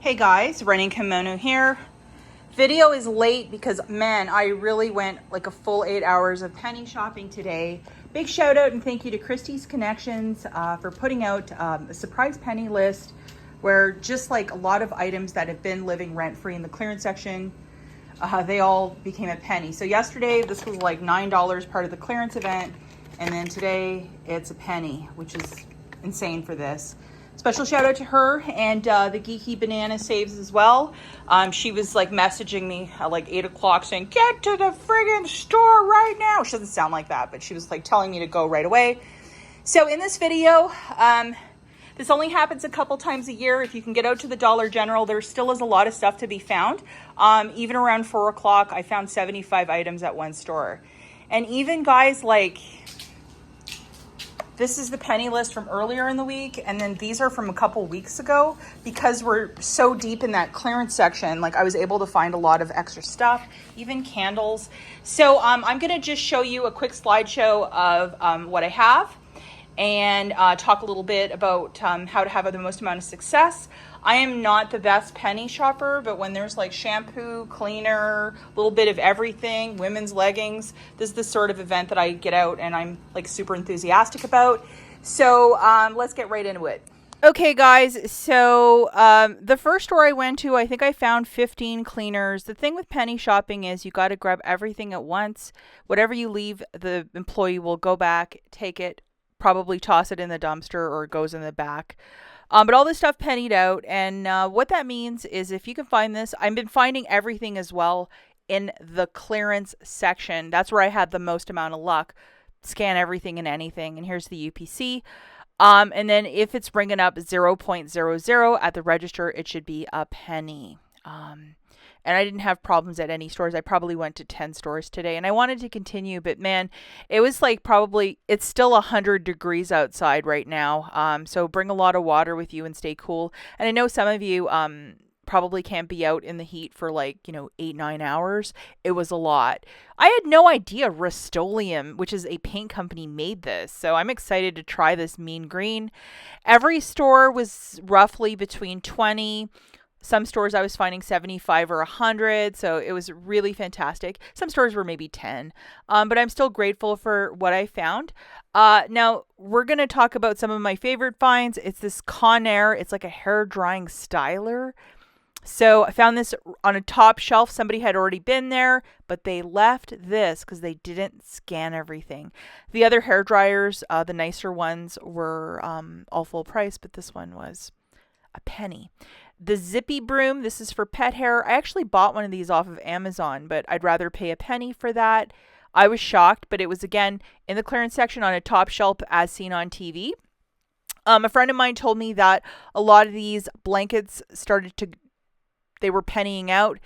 Hey guys, Running Kimono here. Video is late because man, I really went like a full 8 hours of penny shopping today. Big shout out and thank you to Christie's Connections for putting out a surprise penny list where just like a lot of items that have been living rent-free in the clearance section, they all became a penny. So yesterday this was like $9 part of the clearance event, and then today it's a penny, which is insane for this. Special shout out to her and the Geeky Banana Saves as well. She was like messaging me at like 8 o'clock saying, get to the friggin' store right now. She doesn't sound like that, but she was like telling me to go right away. So in this video, this only happens a couple times a year. If you can get out to the Dollar General, there still is a lot of stuff to be found. Even around 4 o'clock, I found 75 items at one store. And even guys like, this is the penny list from earlier in the week, and then these are from a couple weeks ago. Because we're so deep in that clearance section, like I was able to find a lot of extra stuff, even candles. So I'm gonna just show you a quick slideshow of what I have and talk a little bit about how to have the most amount of success. I am not the best penny shopper, but when there's like shampoo, cleaner, a little bit of everything, women's leggings, this is the sort of event that I get out and I'm like super enthusiastic about. So let's get right into it. Okay guys, so the first store I went to, I think I found 15 cleaners. The thing with penny shopping is you got to grab everything at once. Whatever you leave, the employee will go back, take it, probably toss it in the dumpster, or it goes in the back. But all this stuff pennied out, and what that means is if you can find this, I've been finding everything as well in the clearance section. That's where I had the most amount of luck. Scan everything and anything, and here's the UPC. And then if it's bringing up 0.00 at the register, it should be a penny. And I didn't have problems at any stores. I probably went to 10 stores today, and I wanted to continue, but man, it was like it's still 100 degrees outside right now. So bring a lot of water with you and stay cool. And I know some of you probably can't be out in the heat for 8-9 hours. It was a lot. I had no idea Rust-Oleum, which is a paint company, made this. So I'm excited to try this mean green. Every store was roughly between 20. Some stores I was finding 75 or 100, so it was really fantastic. Some stores were maybe 10, but I'm still grateful for what I found. Now, we're going to talk about some of my favorite finds. It's this Conair. It's like a hair drying styler. So I found this on a top shelf. Somebody had already been there, but they left this because they didn't scan everything. The other hair dryers, the nicer ones, were all full price, but this one was a penny. The Zippy Broom, this is for pet hair. I actually bought one of these off of Amazon, but I'd rather pay a penny for that. I was shocked, but it was, again, in the clearance section on a top shelf as seen on TV. A friend of mine told me that a lot of these blankets they were pennying out,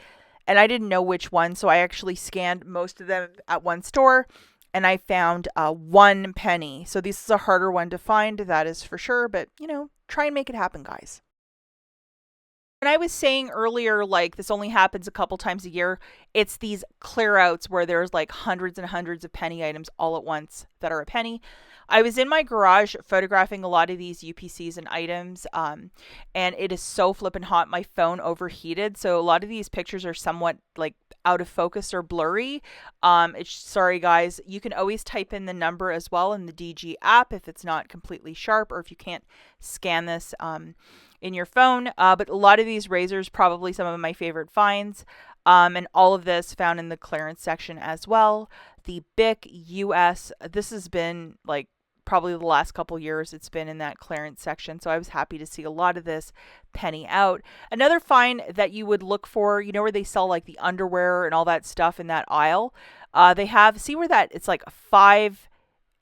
and I didn't know which one, so I actually scanned most of them at one store, and I found 1 penny. So this is a harder one to find, that is for sure, but, try and make it happen, guys. When I was saying earlier, like this only happens a couple times a year, it's these clear outs where there's like hundreds and hundreds of penny items all at once that are a penny. I was in my garage photographing a lot of these UPCs and items, and it is so flippin' hot. My phone overheated, so a lot of these pictures are somewhat like out of focus or blurry. Sorry guys, you can always type in the number as well in the DG app if it's not completely sharp or if you can't scan this in your phone. But a lot of these razors, probably some of my favorite finds, and all of this found in the clearance section as well. The Bic US, this has been like probably the last couple years it's been in that clearance section, so I was happy to see a lot of this penny out. Another find that you would look for, where they sell like the underwear and all that stuff in that aisle, they have, see where that, it's like 5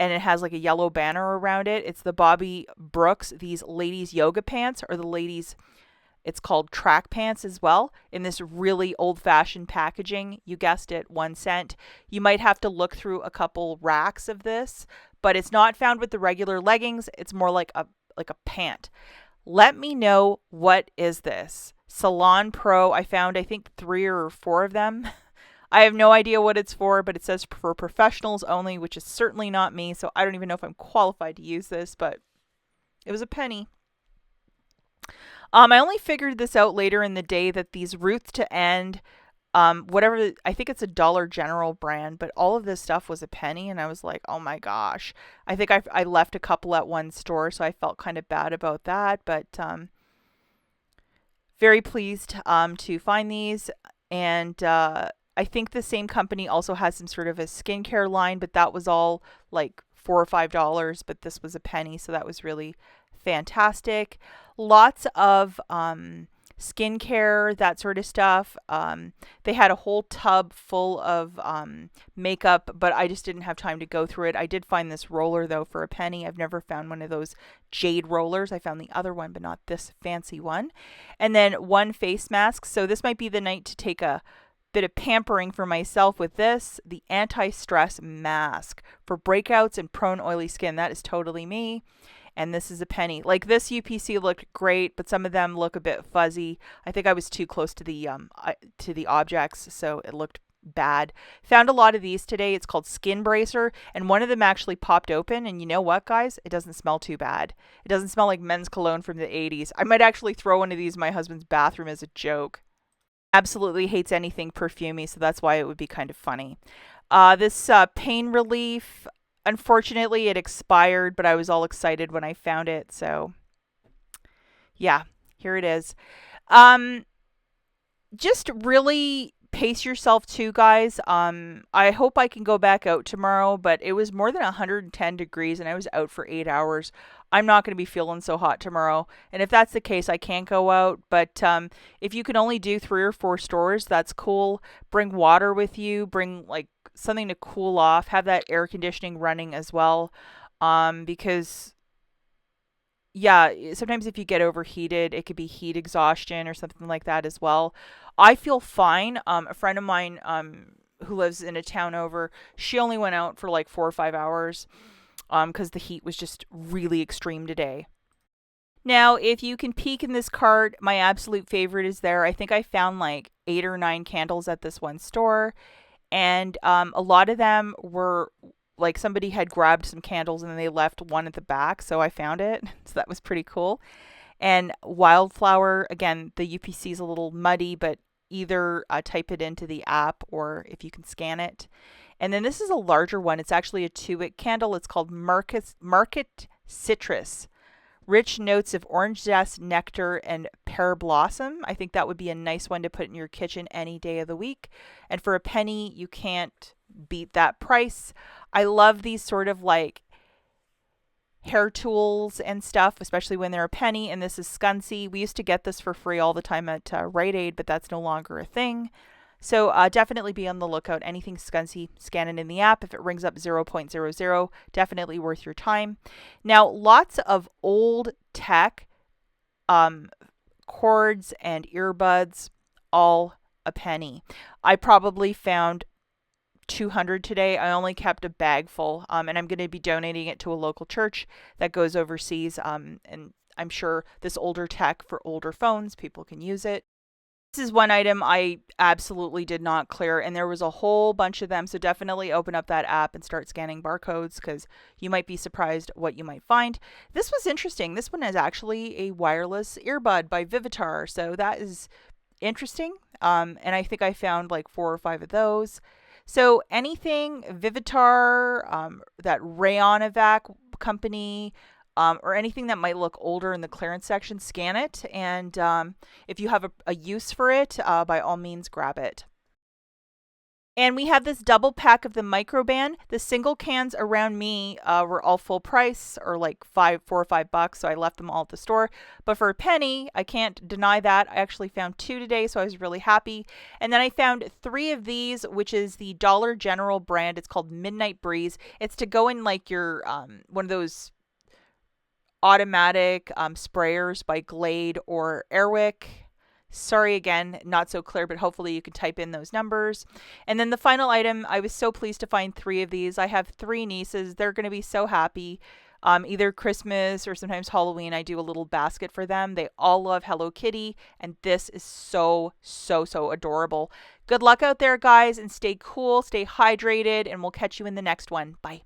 and it has like a yellow banner around it. It's the Bobby Brooks, these ladies yoga pants, or the ladies, it's called track pants as well, in this really old-fashioned packaging. You guessed it, 1 cent. You might have to look through a couple racks of this, but it's not found with the regular leggings. It's more like a pant. Let me know, what is this? Salon Pro, I found I think 3 or 4 of them. I have no idea what it's for, but it says for professionals only, which is certainly not me, so I don't even know if I'm qualified to use this, but it was a penny. I only figured this out later in the day that these Roots to End, whatever, I think it's a Dollar General brand, but all of this stuff was a penny, and I was like, oh my gosh. I think I left a couple at one store, so I felt kind of bad about that, but very pleased to find these. And I think the same company also has some sort of a skincare line, but that was all like $4 or $5, but this was a penny, so that was really fantastic. Lots of skincare, that sort of stuff. They had a whole tub full of makeup, but I just didn't have time to go through it. I did find this roller though for a penny. I've never found one of those jade rollers. I found the other one, but not this fancy one. And then one face mask. So this might be the night to take a bit of pampering for myself with this, the anti-stress mask for breakouts and prone oily skin. That is totally me. And this is a penny. Like, this UPC looked great, but some of them look a bit fuzzy. I think I was too close to the objects, so it looked bad. Found a lot of these today. It's called Skin Bracer, and one of them actually popped open, and you know what, guys? It doesn't smell too bad. It doesn't smell like men's cologne from the 80s. I might actually throw one of these in my husband's bathroom as a joke. Absolutely hates anything perfumey, so that's why it would be kind of funny. This pain relief, unfortunately, it expired, but I was all excited when I found it. So, yeah, here it is. Um, just really pace yourself too, guys. I hope I can go back out tomorrow, but it was more than 110 degrees and I was out for 8 hours. I'm not going to be feeling so hot tomorrow. And if that's the case, I can't go out. But if you can only do 3 or 4 stores, that's cool. Bring water with you. Bring like something to cool off. Have that air conditioning running as well. Because yeah, sometimes if you get overheated, it could be heat exhaustion or something like that as well. I feel fine. A friend of mine who lives in a town over, she only went out for like 4 or 5 hours because the heat was just really extreme today. Now, if you can peek in this cart, my absolute favorite is there. I think I found like 8 or 9 candles at this one store, and a lot of them were like somebody had grabbed some candles and they left one at the back, so I found it. So that was pretty cool. And wildflower, again, the UPC is a little muddy, but either type it into the app or if you can scan it. And then this is a larger one. It's actually a 2-wick candle. It's called Market Citrus. Rich notes of orange zest, nectar, and pear blossom. I think that would be a nice one to put in your kitchen any day of the week. And for a penny, you can't beat that price. I love these sort of like hair tools and stuff, especially when they're a penny. And this is Scuncy. We used to get this for free all the time at Rite Aid, but that's no longer a thing. So definitely be on the lookout. Anything Scuncy, scan it in the app. If it rings up 0.00, definitely worth your time. Now, lots of old tech cords and earbuds, all a penny. I probably found 200 today. I only kept a bag full, and I'm going to be donating it to a local church that goes overseas. And I'm sure this older tech for older phones, people can use it. This is one item I absolutely did not clear, and there was a whole bunch of them. So definitely open up that app and start scanning barcodes because you might be surprised what you might find. This was interesting. This one is actually a wireless earbud by Vivitar. So that is interesting. And I think I found like 4 or 5 of those. So anything Vivitar, that Rayonovac company, or anything that might look older in the clearance section, scan it. And if you have a use for it, by all means, grab it. And we have this double pack of the Microban. The single cans around me were all full price, or like $4 or $5, so I left them all at the store. But for a penny, I can't deny that. I actually found 2 today, so I was really happy. And then I found 3 of these, which is the Dollar General brand. It's called Midnight Breeze. It's to go in like your one of those automatic sprayers by Glade or Airwick. Sorry again, not so clear, but hopefully you can type in those numbers. And then the final item, I was so pleased to find 3 of these. I have 3 nieces. They're going to be so happy. Either Christmas or sometimes Halloween, I do a little basket for them. They all love Hello Kitty, and this is so, so, so adorable. Good luck out there, guys, and stay cool, stay hydrated, and we'll catch you in the next one. Bye.